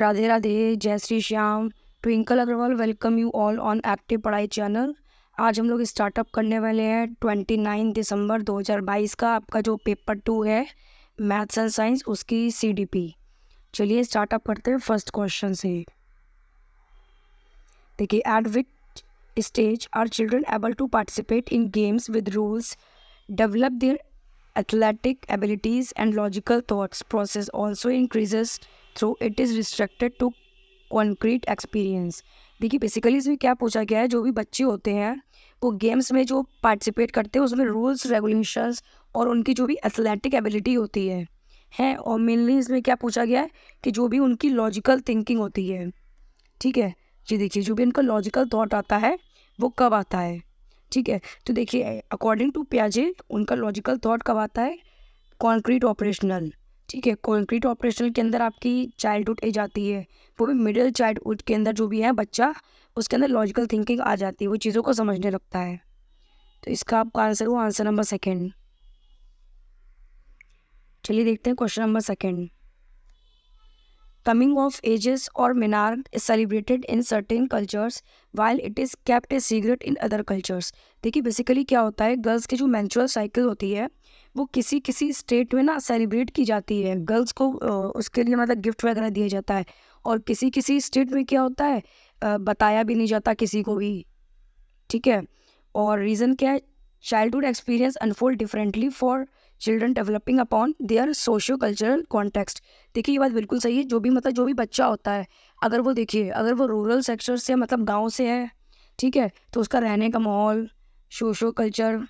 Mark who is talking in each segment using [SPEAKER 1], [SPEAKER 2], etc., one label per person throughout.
[SPEAKER 1] राधे राधे, जय Shri Shyam. Twinkle Agarwal welcome you all on active Padhai channel. आज हम लोग स्टार्टअप करने वाले हैं 29 दिसंबर 2022 का आपका जो पेपर 2 है मैथ्स एंड साइंस, उसकी CDP। चलिए स्टार्टअप करते हैं फर्स्ट क्वेश्चन से। देखिए, at which stage are children able to participate in games with rules, develop their athletic abilities and logical thoughts process also increases through it is restricted to concrete experience। देखिए basically इसमें क्या पूछा गया है, जो भी बच्चे होते हैं वो गेम्स में जो पार्टिसिपेट करते हैं उसमें रूल्स रेगुलेशंस और उनकी जो भी एथलेटिक एबिलिटी होती है और मेनली इसमें क्या पूछा गया है कि जो भी उनकी लॉजिकल थिंकिंग होती है। ठीक है, ये देखिए जो भी उनका लॉजिकल थॉट आता है वो कब आता है। ठीक है, तो देखिए अकॉर्डिंग टू पियाजे उनका लॉजिकल थॉट कब आता है, कॉन्क्रीट ऑपरेशनल। ठीक है, कॉन्क्रीट ऑपरेशनल के अंदर आपकी चाइल्डहुड एज आती है, वो भी मिडिल चाइल्डहुड के अंदर जो भी है बच्चा, उसके अंदर लॉजिकल थिंकिंग आ जाती है, वो चीज़ों को समझने लगता है। तो इसका आपका आंसर हुआ आंसर नंबर सेकेंड। चलिए देखते हैं question number second. Coming of ages or menarche is celebrated in certain cultures while it is kept a secret in other cultures। देखिए बेसिकली क्या होता है, गर्ल्स की जो मेंस्ट्रुअल साइकिल होती है वो किसी किसी स्टेट में ना सेलिब्रेट की जाती है, गर्ल्स को उसके लिए मतलब गिफ्ट वगैरह दिया जाता है, और किसी किसी स्टेट में क्या होता है बताया भी नहीं जाता किसी को भी। ठीक है, और रीज़न क्या है, childhood experience unfold differently for children developing upon their socio cultural context. देखिए ये बात बिल्कुल सही है, जो भी बच्चा होता है, अगर वो देखिए अगर वो रूरल सेक्टर से मतलब गांव से है, ठीक है, तो उसका रहने का माहौल, सोशो कल्चर,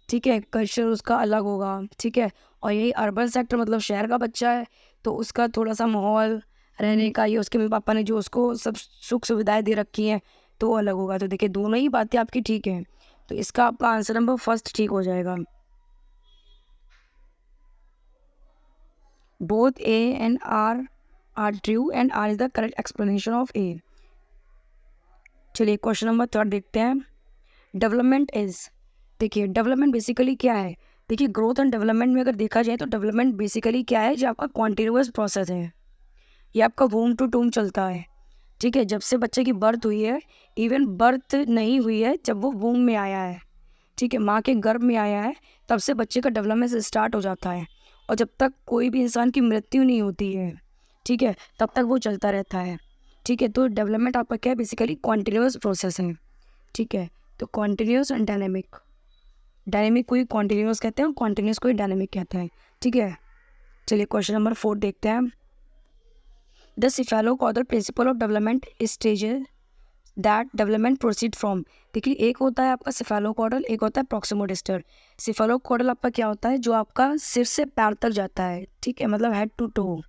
[SPEAKER 1] ठीक है, कल्चर उसका अलग होगा। ठीक है, और यही अर्बन सेक्टर मतलब शहर का बच्चा है तो उसका थोड़ा सा माहौल रहने का, ये उसके मम्मी पापा ने जो उसको सब सुख सुविधाएं दे रखी हैं तो वो अलग होगा। तो देखिए दोनों ही बातें आपकी ठीक हैं, तो इसका आपका आंसर नंबर फर्स्ट ठीक हो जाएगा। Both A and R are true and R is the correct explanation of A। चलिए क्वेश्चन नंबर थर्ड देखते हैं। डेवलपमेंट इज, देखिए डेवलपमेंट बेसिकली क्या है, देखिए ग्रोथ एंड डेवलपमेंट में अगर देखा जाए तो डेवलपमेंट बेसिकली क्या है, जो आपका कॉन्टिन्यूअस प्रोसेस है, ये आपका वूम टू टूम चलता है। ठीक है, जब से बच्चे की बर्थ हुई है, इवन बर्थ नहीं हुई है, जब वो वूम में आया है, ठीक है, माँ के गर्भ में आया है, तब से बच्चे का डेवलपमेंट स्टार्ट हो जाता है, और जब तक कोई भी इंसान की मृत्यु नहीं होती है, ठीक है, तब तक वो चलता रहता है। ठीक है, तो डेवलपमेंट आपका क्या है, बेसिकली कॉन्टिन्यूअस प्रोसेस है। ठीक है, तो कॉन्टिन्यूअस एंड डायनेमिक, डायनेमिक कोई कॉन्टिन्यूअस कहते हैं और कॉन्टिन्यूअस कोई डायनेमिक कहते हैं। ठीक है, चलिए क्वेश्चन नंबर 4 देखते हैं। The cephalocaudal principle of development stages that development proceed from. देखिए एक होता है आपका सिफेलोकॉडल, एक होता है प्रॉक्सिमोडिस्टर। सिफेलोकॉडल आपका क्या होता है, जो आपका सिर से पैर तक जाता है, ठीक है, मतलब हेड टू टो,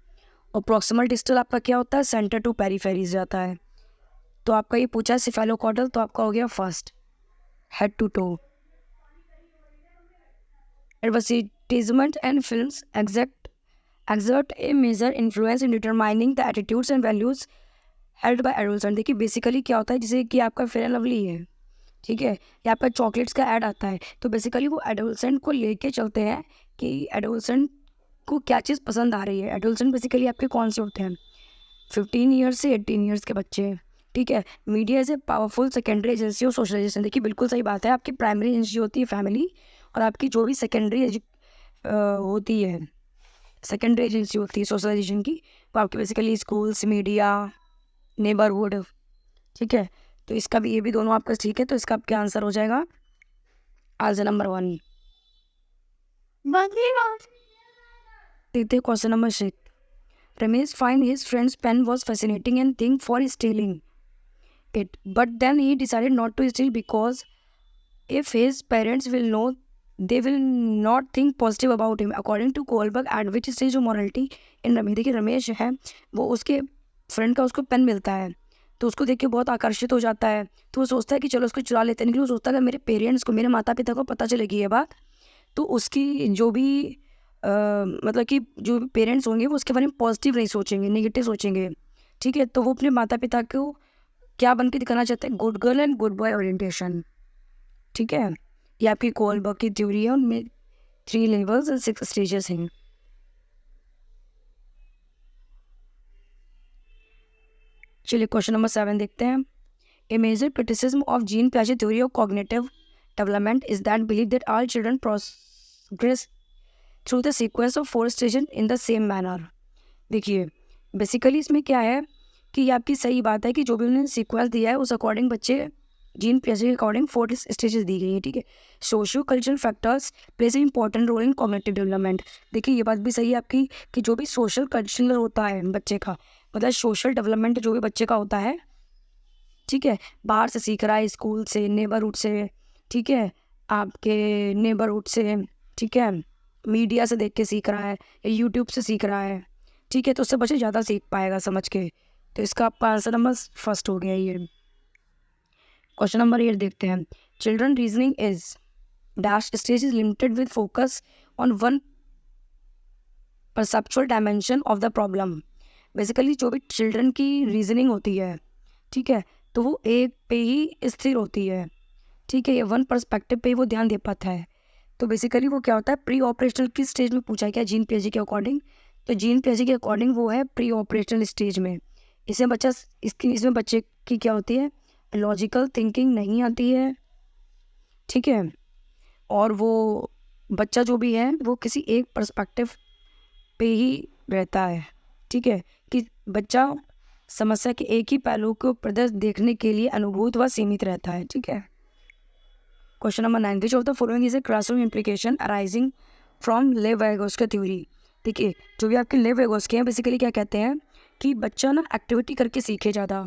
[SPEAKER 1] और प्रॉक्सिमल डिस्टल आपका क्या होता है, सेंटर टू पेरिफेरीज जाता है। तो आपका ये पूछा है सिफेलोकॉडल, तो आपका हो गया first, head to toe. Advertisement and films exert a major influence in determining the attitudes and values held by adolescent। देखिए बेसिकली क्या होता है, जैसे कि आपका फेयर एंड लवली है, ठीक है, या आपका चॉकलेट्स का ऐड आता है, तो बेसिकली वो एडोलसेंट को लेके चलते हैं कि एडोलसेंट को क्या चीज़ पसंद आ रही है। एडोलसेंट बेसिकली आपके कौन से होते हैं, 15 ईयर्स से 18 ईयर्स के बच्चे। ठीक है, media is a powerful secondary agency of socialisation. देखिए बिल्कुल सही बात है, आपकी प्राइमरी एजेंसी होती है फैमिली, और आपकी जो भी सेकेंडरी होती है, सेकेंडरी एजेंसी होती है सोशलाइजेशन की, वो आपकी बेसिकली स्कूल्स, मीडिया, नेबरहुड। ठीक है, तो इसका भी, ये भी दोनों आपका ठीक है, तो इसका आपका आंसर हो जाएगा आंसर नंबर 1। देखते हैं question number 6। Ramesh find his friends pen was fascinating and think for stealing it, but then he decided not to steal because if his parents will know, they will not think positive about him according to Kohlberg। at which stage of morality in Ramesh, देखिए रमेश है वो, उसके friend का उसको pen मिलता है तो उसको देख के बहुत आकर्षित हो जाता है, तो वो सोचता है कि चलो उसको चुरा लेते हैं, लेकिन वो सोचता है कि मेरे पेरेंट्स को, मेरे माता पिता को पता चलेगी ये बात, तो उसकी जो भी मतलब कि जो पेरेंट्स होंगे वो उसके बारे में पॉजिटिव नहीं सोचेंगे, नेगेटिव सोचेंगे। ठीक है, तो वो अपने माता पिता को क्या बन के दिखाना चाहते हैं, good girl and good boy orientation. ठीक है, ये आपकी कोलबर्ग की थ्योरी है, उनमें 3 लेवल्स एंड 6 स्टेजेस हैं। चलिए क्वेश्चन नंबर 7 देखते हैं। A major criticism of Jean पियाजे theory of cognitive development is that believe that all children progress through the sequence of 4 stage in the same manner. देखिए basically इसमें क्या है कि ये आपकी सही बात है कि जो भी उन्होंने सीक्वेंस दिया है उस अकॉर्डिंग बच्चे जीन पियाजे के अकॉर्डिंग 4 स्टेजेस दी गई है, ठीक है। Socio cultural factors plays an important role in cognitive development. देखिए ये बात भी सही है आपकी कि जो भी सोशल कल्चरल होता है बच्चे का, मतलब सोशल डेवलपमेंट जो भी बच्चे का होता है, ठीक है, बाहर से सीख रहा है, स्कूल से, नेबरहुड से, ठीक है, आपके नेबरहुड से, ठीक है, मीडिया से देख के सीख रहा है या यूट्यूब से सीख रहा है, ठीक है, तो उससे बच्चे ज़्यादा सीख पाएगा समझ के। तो इसका आपका आंसर नंबर फर्स्ट हो गया ये। क्वेश्चन नंबर 8 देखते हैं। Children reasoning is dash stage is limited with focus on one perceptual dimension of the problem. Basically जो भी चिल्ड्रन की रीजनिंग होती है, ठीक है, तो वो एक पे ही स्थिर होती है, ठीक है, ये वन पर्सपेक्टिव पे ही वो ध्यान दे पाता है। तो बेसिकली वो क्या होता है, प्री ऑपरेशनल की स्टेज में पूछा है क्या जीन पियाजे के अकॉर्डिंग, तो जीन पियाजे के अकॉर्डिंग वो है प्री ऑपरेशनल स्टेज में। इसमें बच्चे की क्या होती है, लॉजिकल थिंकिंग नहीं आती है, ठीक है, और वो बच्चा जो भी है वो किसी एक पर्सपेक्टिव पे ही रहता है, ठीक है, कि बच्चा समस्या के एक ही पहलू को प्रदर्शित देखने के लिए अनुभूत व सीमित रहता है, ठीक है। Question number 9, which of the following is a classroom implication arising from Lev Vygotsky theory. देखिए जो भी आपके लेव-वाइगोस्की हैं बेसिकली क्या कहते हैं कि बच्चा ना एक्टिविटी करके सीखे ज़्यादा,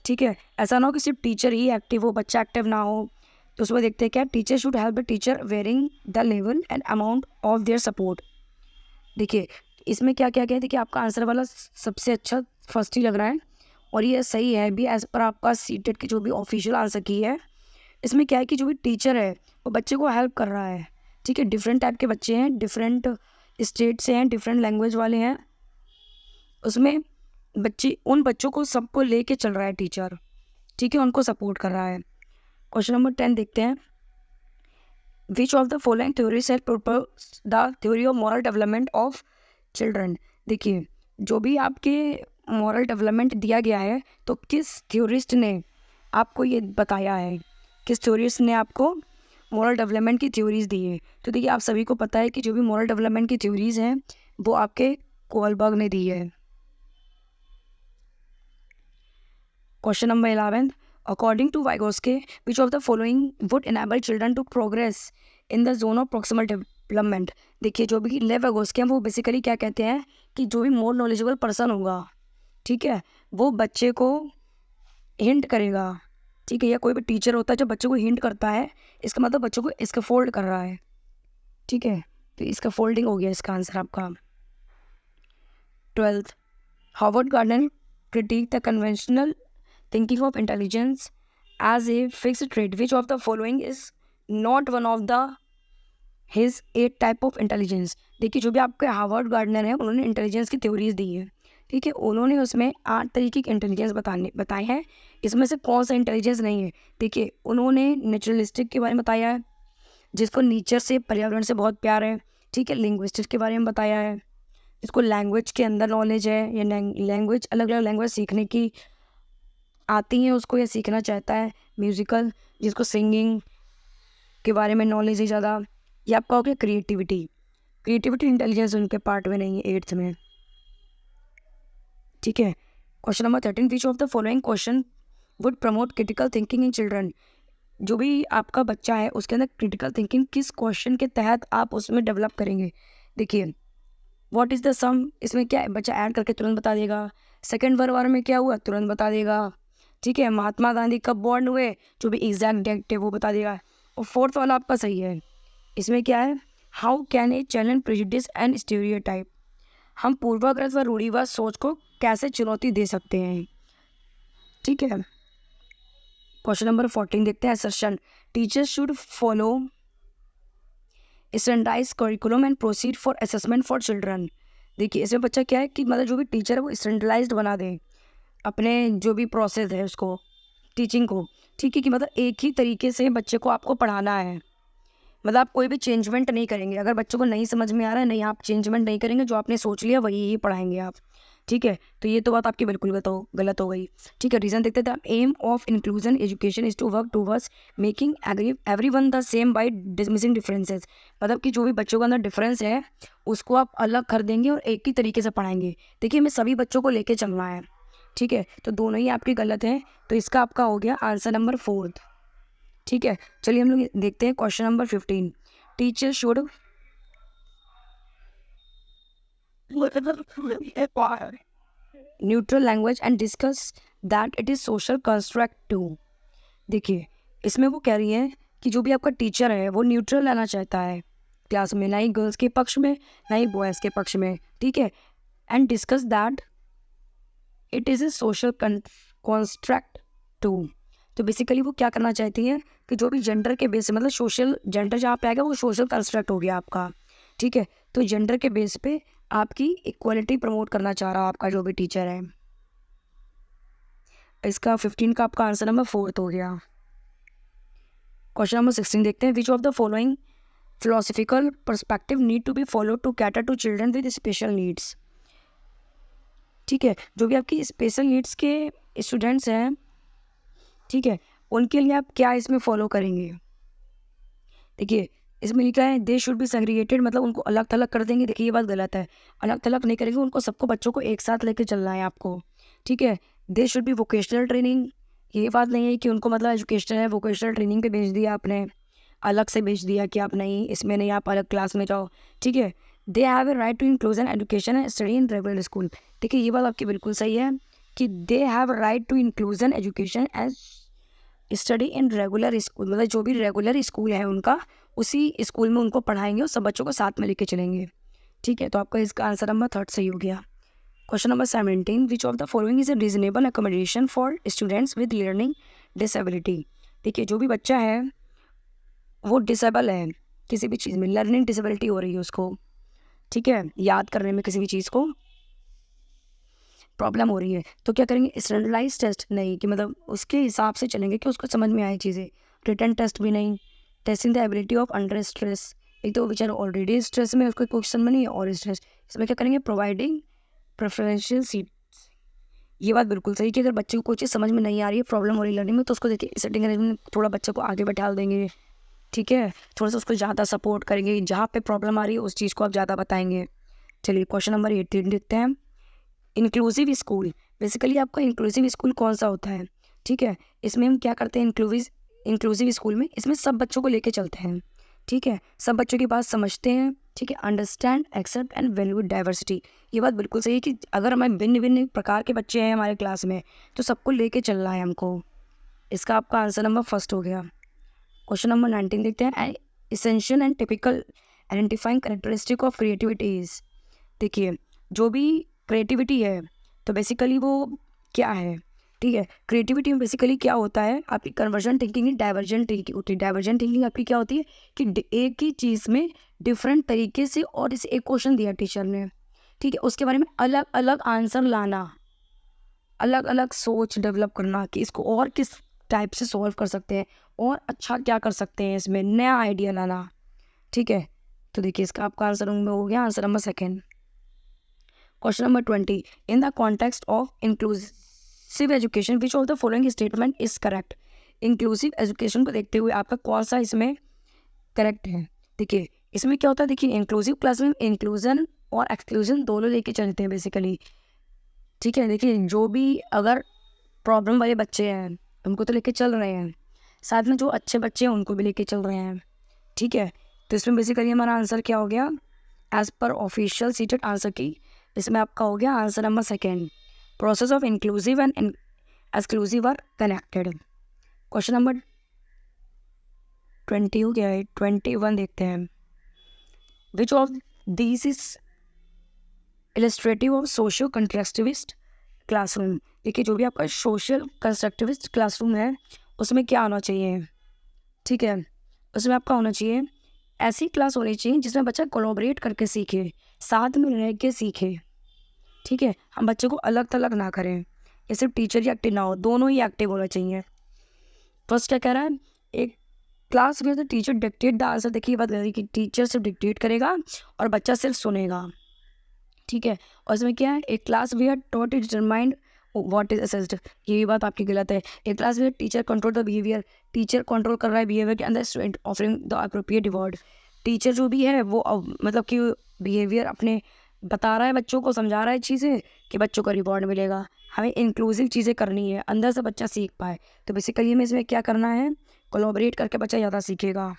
[SPEAKER 1] ठीक है, ऐसा ना हो कि सिर्फ टीचर ही एक्टिव हो, बच्चा एक्टिव ना हो। तो उसमें देखते हैं क्या, teacher should help the teacher wearing the level and amount of their support. देखिए इसमें क्या क्या क्या है, देखिए आपका आंसर वाला सबसे अच्छा फर्स्ट ही लग रहा है और ये सही है भी एज पर आपका सीटेट की जो भी ऑफिशियल आंसर की है। इसमें क्या है कि जो भी टीचर है वो बच्चे को हेल्प कर रहा है, ठीक है, डिफरेंट टाइप के बच्चे हैं, डिफरेंट स्टेट से हैं, डिफरेंट लैंग्वेज वाले हैं, उसमें बच्चे उन बच्चों को सबको लेके चल रहा है टीचर, ठीक है, उनको सपोर्ट कर रहा है। क्वेश्चन नंबर 10 देखते हैं। Which of the following theories have proposed the theory of moral development of children. देखिए जो भी आपके मॉरल डेवलपमेंट दिया गया है तो किस थ्योरिस्ट ने आपको ये बताया है, किस थ्योरिस्ट ने आपको मॉरल डेवलपमेंट की थ्योरीज दी है। तो देखिए आप सभी को पता है कि जो भी मॉरल डेवलपमेंट की थ्योरीज हैं वो आपके कोलबर्ग ने दी है। Question number 11, according to Vygotsky which of the following would enable children to progress in the zone of proximal development. देखिए जो भी लेव वाइगोस्की हैं वो बेसिकली क्या कहते हैं कि जो भी मोर नॉलेजेबल पर्सन होगा, ठीक है, वो बच्चे को हिंट करेगा, ठीक है, या कोई भी टीचर होता है जो बच्चे को हिंट करता है, इसका मतलब बच्चों को इसका फोल्ड कर रहा है, ठीक है, तो इसका फोल्डिंग हो गया इसका आंसर आपका। 12th, Harvard garden critique the conventional thinking of intelligence as a fixed trait. Which of the following is not one of the his 8 type of intelligence? देखिए जो भी आपके हार्वर्ड गार्डनर हैं उन्होंने इंटेलिजेंस की थ्योरीज दी है, ठीक है, उन्होंने उसमें 8 तरीके की इंटेलिजेंस बताए हैं। इसमें से कौन सा इंटेलिजेंस नहीं है, देखिए उन्होंने नेचुरलिस्टिक के बारे में बताया है, जिसको नेचर से पर्यावरण से बहुत प्यार है, ठीक है, लिंग्विस्टिक के बारे में बताया है, जिसको लैंग्वेज के अंदर नॉलेज है या लैंग्वेज अलग अलग लैंग्वेज सीखने की आती है उसको या सीखना चाहता है, म्यूज़िकल जिसको सिंगिंग के बारे में नॉलेज है ज़्यादा, या आपका हो गया क्रिएटिविटी इंटेलिजेंस उनके पार्ट में नहीं है 8th में, ठीक है। Question number 13, which of the following question would promote critical thinking in children. जो भी आपका बच्चा है उसके अंदर क्रिटिकल थिंकिंग किस क्वेश्चन के तहत आप उसमें डेवलप करेंगे। देखिए व्हाट इज़ द सम, इसमें क्या है, बच्चा ऐड करके तुरंत बता देगा, सेकंड वर्ड में क्या हुआ तुरंत बता देगा, ठीक है, महात्मा गांधी कब बॉर्न हुए जो भी एग्जैक्ट डेट है वो बता देगा। और 4th वाला आपका सही है, इसमें क्या है, how can a challenge prejudice and stereotype. हम पूर्वाग्रह व रूढ़िवाद सोच को कैसे चुनौती दे सकते हैं, ठीक है। क्वेश्चन नंबर 14 देखते हैं। Assertion, teachers should follow standardised curriculum and proceed for assessment for children. देखिए इसमें बच्चा क्या है कि मतलब जो भी टीचर है वो स्टैंडर्डाइज्ड बना दे अपने जो भी प्रोसेस है उसको, टीचिंग को, ठीक है, कि मतलब एक ही तरीके से बच्चे को आपको पढ़ाना है, मतलब आप कोई भी चेंजमेंट नहीं करेंगे। अगर बच्चों को नहीं समझ में आ रहा है, नहीं आप चेंजमेंट नहीं करेंगे, जो आपने सोच लिया वही ही पढ़ाएंगे आप, ठीक है, तो ये तो बात आपकी बिल्कुल गलत हो गई। ठीक है, रीज़न देखते थे। Aim of inclusion education is to work towards making everyone the same by dismissing differences. मतलब कि जो भी बच्चों के अंदर डिफरेंस है उसको आप अलग कर देंगे और एक ही तरीके से पढ़ाएंगे। देखिए, हमें सभी बच्चों को लेके चलना है। ठीक है, तो दोनों ही आपकी गलत हैं, तो इसका आपका हो गया आंसर नंबर 4। ठीक है, चलिए हम लोग देखते हैं question number 15। Teacher should neutral language and discuss that it is social construct to. देखिए, इसमें वो कह रही है कि जो भी आपका टीचर है वो न्यूट्रल रहना चाहता है क्लास में, ना ही गर्ल्स के पक्ष में ना ही बॉयज़ के पक्ष में। ठीक है, and discuss that it is a social construct to. तो बेसिकली वो क्या करना चाहती है कि जो भी जेंडर के बेस, मतलब सोशल जेंडर जहाँ पे आएगा वो सोशल कंस्ट्रक्ट हो गया आपका। ठीक है, तो जेंडर के बेस पे आपकी इक्वालिटी प्रमोट करना चाह रहा है आपका जो भी टीचर है। इसका 15 का आपका आंसर नंबर 4 हो गया। क्वेश्चन नंबर 16 देखते हैं। Which of the following philosophical perspective need to be follow to cater to children with special needs. ठीक है, जो भी आपकी स्पेशल नीड्स के स्टूडेंट्स हैं, ठीक है, उनके लिए आप क्या इसमें फॉलो करेंगे। देखिए, इसमें लिखा है दे शुड बी सेग्रीगेटेड, मतलब उनको अलग थलग कर देंगे। देखिए, ये बात गलत है, अलग थलग नहीं करेंगे, उनको सबको बच्चों को एक साथ लेके चलना है आपको। ठीक है, they should be vocational training, ये बात नहीं है कि उनको मतलब एजुकेशनल है वोकेशनल ट्रेनिंग पे भेज दिया आपने, अलग से भेज दिया कि आप नहीं इसमें नहीं, आप अलग क्लास में जाओ। ठीक है, they have a right to inclusion education and study in regular school. देखिए, ये बात आपकी बिल्कुल सही है कि they have right to inclusion education and study in regular school, मतलब जो भी रेगुलर स्कूल है उनका, उसी स्कूल में उनको पढ़ाएंगे और सब बच्चों को साथ में लेके चलेंगे। ठीक है, तो आपका इसका आंसर नंबर 3 सही हो गया। Question number 17। Which of the following is A reasonable accommodation for students with learning disability. देखिए, जो भी बच्चा है वो डिसेबल है किसी भी चीज़ में, लर्निंग डिसेबिलिटी हो रही है उसको, ठीक है, याद करने में किसी भी चीज़ को प्रॉब्लम हो रही है, तो क्या करेंगे, स्टैंडर्डाइज टेस्ट नहीं कि मतलब उसके हिसाब से चलेंगे कि उसको समझ में आए चीज़ें। रिटन टेस्ट भी नहीं। Testing the ability of under stress, एक तो बेचारा ऑलरेडी स्ट्रेस में, उसको क्वेश्चन में नहीं है और स्ट्रेस, इसमें क्या करेंगे, प्रोवाइडिंग प्रेफरेंशियल सीट। ये बात बिल्कुल सही कि अगर बच्चे को कोई चीज़ समझ में नहीं आ रही है, प्रॉब्लम हो रही है लर्निंग में, तो उसको देखिए सेटिंग अरेंजमेंट थोड़ा बच्चे को आगे बैठा देंगे। ठीक है, थोड़ा सा उसको ज़्यादा सपोर्ट करेंगे, जहाँ पे प्रॉब्लम आ रही है उस चीज़ को आप ज़्यादा बताएंगे। चलिए क्वेश्चन नंबर 18 देखते हैं। इंक्लूसिव स्कूल, बेसिकली आपका इंक्लूसिव स्कूल कौन सा होता है। ठीक है, इसमें हम क्या करते हैं, इंक्लूसिव स्कूल में इसमें सब बच्चों को लेके चलते हैं। ठीक है, सब बच्चों की बात समझते हैं। ठीक है, understand accept and value diversity, ये बात बिल्कुल सही है कि अगर हमारे भिन्न भिन्न प्रकार के बच्चे हैं हमारे क्लास में तो सबको लेके चलना है हमको। इसका आपका आंसर नंबर 1 हो गया। क्वेश्चन नंबर 19 देखते हैं। Essential and typical identifying characteristic of creativity is. देखिए, जो भी क्रिएटिविटी है तो बेसिकली वो क्या है। ठीक है, क्रिएटिविटी में बेसिकली क्या होता है, आपकी कन्वर्जन थिंकिंग ही डाइवर्जेंट थिंकिंग होती है। डाइवर्जेंट थिंकिंग आपकी क्या होती है कि एक ही चीज़ में डिफरेंट तरीके से, और इसे एक क्वेश्चन दिया टीचर ने, ठीक है, उसके बारे में अलग अलग आंसर लाना, अलग अलग सोच डेवलप करना कि इसको और किस टाइप से सॉल्व कर सकते हैं और अच्छा क्या कर सकते हैं, इसमें नया आइडिया लाना। ठीक है, तो देखिए इसका आपका आंसर हो गया answer number 2। Question number 20। In the context of inclusive education which of the following statement is correct. Inclusive education को देखते हुए आपका कौन सा इसमें करेक्ट है। देखिए, इसमें क्या होता है, देखिए इंक्लूसिव क्लास में इंक्लूजन और एक्सक्लूजन दोनों लेके चलते हैं बेसिकली। ठीक है, देखिए जो भी अगर प्रॉब्लम वाले बच्चे हैं उनको तो लेके चल रहे हैं, साथ में जो अच्छे बच्चे हैं उनको भी लेके चल रहे हैं। ठीक है, तो इसमें बेसिकली हमारा आंसर क्या हो गया, as per official seated answer की, इसमें आपका हो गया answer number 2। Process of inclusive and exclusive are connected. Question number 20 हो गया है। 21 देखते हैं। Which of this is illustrative of socio constructivist classroom. देखिए, जो भी आपका सोशल कंस्ट्रक्टिविस्ट क्लासरूम है उसमें क्या होना चाहिए। ठीक है, उसमें आपका होना चाहिए ऐसी क्लास होनी चाहिए जिसमें बच्चा कोलैबोरेट करके सीखे, साथ में रह के सीखे। ठीक है, हम बच्चे को अलग थलग ना करें, ये सिर्फ टीचर ही एक्टिव ना हो, दोनों ही एक्टिव होना चाहिए। फर्स्ट क्या कह रहा है, एक क्लास में तो टीचर डिक्टेट द आंसर। देखिए बात कह रही कि टीचर सिर्फ डिक्टेट करेगा और बच्चा सिर्फ सुनेगा। ठीक है। और इसमें क्या है, a class we are taught is determined what is assessed, ये भी बात आपकी गलत है। A class we are teacher control the behaviour, teacher control कर रहा है बिहेवियर के अंदर, student offering the appropriate reward. Teacher जो भी है वो मतलब कि बिहेवियर अपने बता रहा है, बच्चों को समझा रहा है चीज़ें कि बच्चों को रिवॉर्ड मिलेगा। हमें इंक्लूसिव चीज़ें करनी है, अंदर से बच्चा सीख पाए। तो बेसिकली हमें इसमें क्या करना है, कोलैबोरेट करके बच्चा ज़्यादा सीखेगा।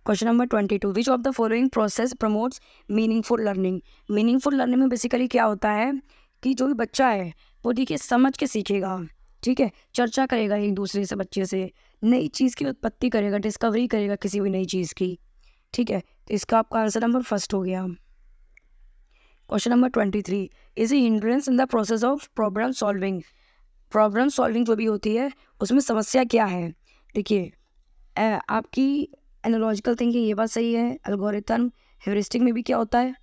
[SPEAKER 1] Question number 22, which of the following process promotes meaningful learning. Meaningful learning में बेसिकली क्या होता है कि जो भी बच्चा है वो देखिए समझ के सीखेगा, ठीक है, चर्चा करेगा एक दूसरे से, बच्चे से नई चीज़ की उत्पत्ति करेगा, डिस्कवरी करेगा किसी भी नई चीज़ की, ठीक है। तो इसका आपका आंसर नंबर फर्स्ट हो गया। Question number 23, is a hindrance in the process of problem solving. Problem solving जो भी होती है उसमें समस्या क्या है, देखिए आपकी एनालॉजिकल थिंकिंग, ये बात सही है। एल्गोरिथम हेरिस्टिक में भी क्या होता है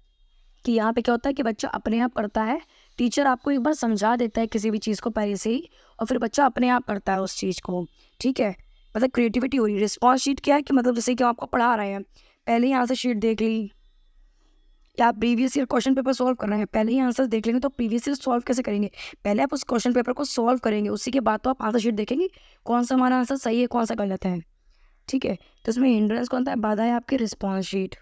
[SPEAKER 1] कि यहाँ पे क्या होता है कि बच्चा अपने आप करता है, टीचर आपको एक बार समझा देता है किसी भी चीज़ को पहले से ही, और फिर बच्चा अपने आप करता है उस चीज़ को, ठीक है। मतलब क्रिएटिविटी हो रही है। रिस्पॉन्स शीट क्या है कि मतलब जैसे कि आपको पढ़ा रहे हैं, पहले ही यहाँ से शीट देख ली, या आप previous year question paper solve कर रहे हैं, पहले ही आंसर देख लेंगे तो प्रीवियस ईयर सॉल्व कैसे करेंगे, पहले आप उस क्वेश्चन पेपर को सॉल्व करेंगे, उसी के बाद तो आप आंसर शीट देखेंगे कौन सा हमारा आंसर सही है कौन सा गलत है, ठीक है। तो इसमें हिंड्रेंस कौन सा है, बाधा है आपकी response sheet.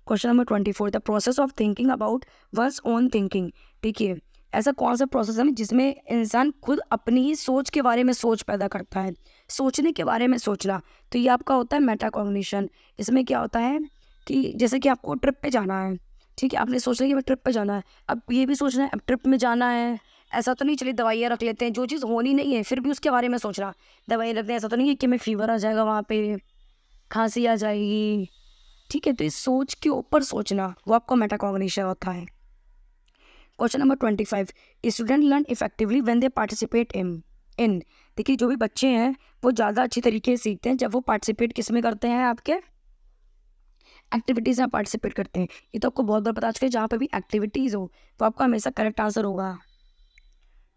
[SPEAKER 1] Question number 24, the process of thinking about one's own thinking. देखिए ऐसा कौन सा प्रोसेस है जिसमें इंसान खुद अपनी ही सोच के बारे में सोच पैदा करता है, सोचने के बारे में सोचना, तो ये आपका होता है मेटाकॉग्निशन। इसमें क्या होता है कि जैसे कि आपको ट्रिप पे जाना है, ठीक है, आपने सोचा कि मैं ट्रिप पे जाना है, अब ये भी सोचना है अब ट्रिप में जाना है, ऐसा तो नहीं चलिए दवाइयाँ रख लेते हैं, जो चीज़ होनी नहीं है फिर भी उसके बारे में सोचना, दवाई रखते हैं, ऐसा तो नहीं है कि मैं फीवर आ जाएगा वहाँ पे, खांसी आ जाएगी, ठीक है। तो इस सोच के ऊपर सोचना वो आपका मेटाकॉग्निशन होता है। Question number 25, student learn effectively when they participate in. देखिए जो भी बच्चे हैं वो ज़्यादा अच्छी तरीके से सीखते हैं जब वो पार्टिसिपेट किस में करते हैं, आपके एक्टिविटीज़ में पार्टिसिपेट करते हैं। ये तो आपको बहुत बार पता चुका है, जहाँ पे भी एक्टिविटीज़ हो तो आपका हमेशा करेक्ट आंसर होगा।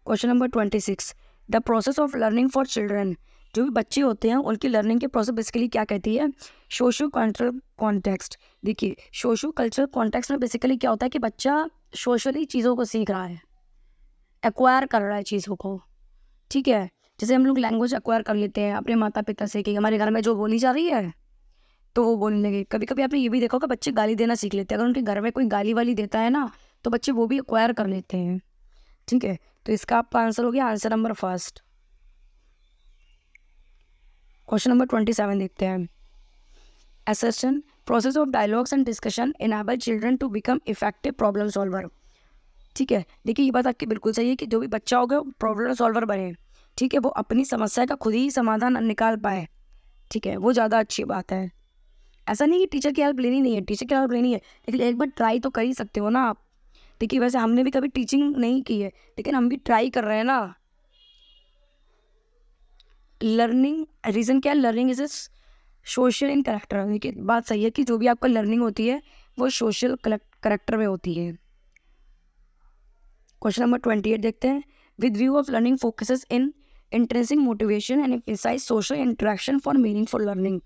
[SPEAKER 1] Question number 26, the process of learning for children. जो भी बच्चे होते हैं उनकी लर्निंग के प्रोसेस बेसिकली क्या कहती है, सोशो कल्चरल कॉन्टेक्स्ट। देखिए सोशो कल्चरल कॉन्टेक्स्ट में बेसिकली क्या होता है कि बच्चा सोशली चीज़ों को सीख रहा है, एक्वायर कर रहा है चीज़ों को, ठीक है। जैसे हम लोग लैंग्वेज एक्वायर कर लेते हैं अपने माता पिता से कि हमारे घर में जो बोली जा रही है तो वो बोलने लगे। कभी कभी आपने ये भी देखा होगा बच्चे गाली देना सीख लेते हैं, अगर उनके घर में कोई गाली वाली देता है ना तो बच्चे वो भी एक्वायर कर लेते हैं, ठीक है। तो इसका आपका आंसर हो गया answer number first. Question number 27 देखते हैं, assertion process of dialogues and discussion enable children to become effective problem solver. ठीक है, देखिए ये बात आपकी बिल्कुल सही है कि जो भी बच्चा होगा प्रॉब्लम सॉल्वर बने, ठीक है, वो अपनी समस्या का खुद ही समाधान निकाल पाए, ठीक है, वो ज़्यादा अच्छी बात है। ऐसा नहीं कि टीचर की हेल्प लेनी नहीं है, टीचर की हेल्प लेनी है, लेकिन एक बार ट्राई तो कर ही सकते हो ना आप। देखिए वैसे हमने भी कभी टीचिंग नहीं की है लेकिन हम भी ट्राई कर रहे हैं ना। लर्निंग रीज़न क्या है, learning is a social in character. देखिए बात सही है कि जो भी आपका लर्निंग होती है वो सोशल करेक्टर में होती है। क्वेश्चन नंबर 28 देखते हैं, with view of learning focuses in intrinsic motivation and emphasise social interaction for meaningful learning.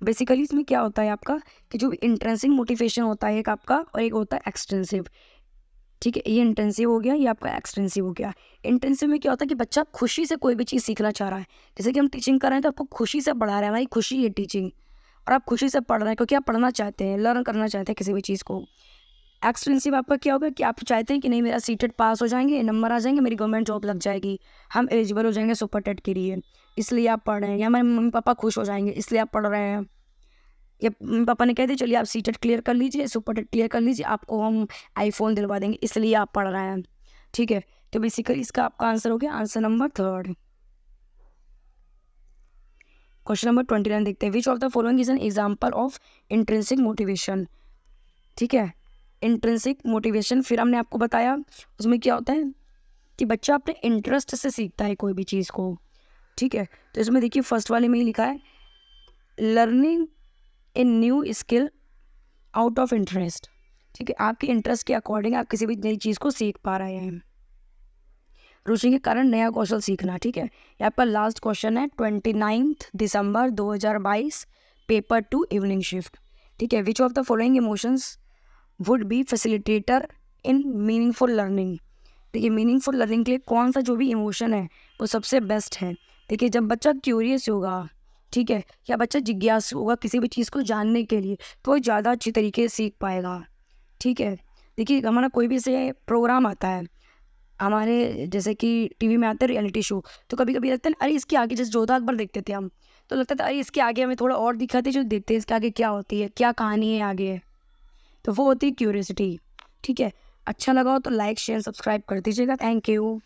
[SPEAKER 1] Basically इसमें क्या होता है आपका कि जो इंट्रेंसिक मोटिवेशन होता है एक आपका, और एक होता है एक्सटेंसिव, ठीक है। ये इंटेंसिव हो गया, ये आपका एक्सटेंसिव हो गया। इंटेंसिव में क्या होता है कि बच्चा खुशी से कोई भी चीज़ सीखना चाह रहा है, जैसे कि हम टीचिंग कर रहे हैं तो आपको खुशी से पढ़ा रहे हैं, हमारी खुशी है टीचिंग, और आप खुशी से पढ़ रहे हैं क्योंकि आप पढ़ना चाहते हैं, लर्न करना चाहते हैं किसी भी चीज़ को। एक्सपेंसिव आपका क्या होगा कि आप चाहते हैं कि नहीं मेरा सीटेट पास हो जाएंगे, नंबर आ जाएंगे, मेरी गवर्नमेंट जॉब लग जाएगी, हम एलिजिबल हो जाएंगे सुपर टेट के लिए, इसलिए आप पढ़ रहे हैं, या हमारे मम्मी पापा खुश हो जाएंगे इसलिए आप पढ़ रहे हैं, या मम्मी पापा ने कह दिया चलिए आप सीटेट क्लियर कर लीजिए, सुपर टेट क्लियर कर लीजिए, आपको हम आईफोन दिलवा देंगे इसलिए आप पढ़ रहे हैं, ठीक है। तो बेसिकली इसका आपका आंसर हो गया answer number third. Question number 29 देखते हैं, which of the following is an example of intrinsic motivation. ठीक है, इंट्रिंसिक मोटिवेशन फिर हमने आपको बताया उसमें क्या होता है कि बच्चा अपने इंटरेस्ट से सीखता है कोई भी चीज़ को, ठीक है। तो इसमें देखिए फर्स्ट वाले में ही लिखा है learning a new skill out of interest, ठीक है, आपके इंटरेस्ट के अकॉर्डिंग आप किसी भी नई चीज़ को सीख पा रहे हैं, रुचि के कारण नया कौशल सीखना, ठीक है। ये आपका लास्ट क्वेश्चन है 29 दिसंबर 2022 पेपर 2 इवनिंग शिफ्ट, ठीक है। विच of the following emotions would be facilitator in meaningful learning. देखिए मीनिंगफुल लर्निंग के लिए कौन सा जो भी इमोशन है वो सबसे बेस्ट है। देखिए जब बच्चा क्यूरियस होगा, ठीक है, या बच्चा जिज्ञासु होगा किसी भी चीज़ को जानने के लिए, तो वो ज़्यादा अच्छी तरीके से सीख पाएगा। ठीक है, देखिए हमारा कोई भी से प्रोग्राम आता है हमारे, जैसे कि टीवी में आते हैं रियलिटी शो, तो कभी कभी लगता है अरे इसके आगे, जैसे जोधा अकबर देखते थे हम, तो लगता था अरे इसके आगे हमें थोड़ा और दिखाते, जो देखते हैं इसके आगे क्या होती है, क्या कहानी है आगे, तो वो होती है क्यूरियोसिटी। ठीक है, अच्छा लगा हो तो लाइक शेयर सब्सक्राइब कर दीजिएगा। Thank you.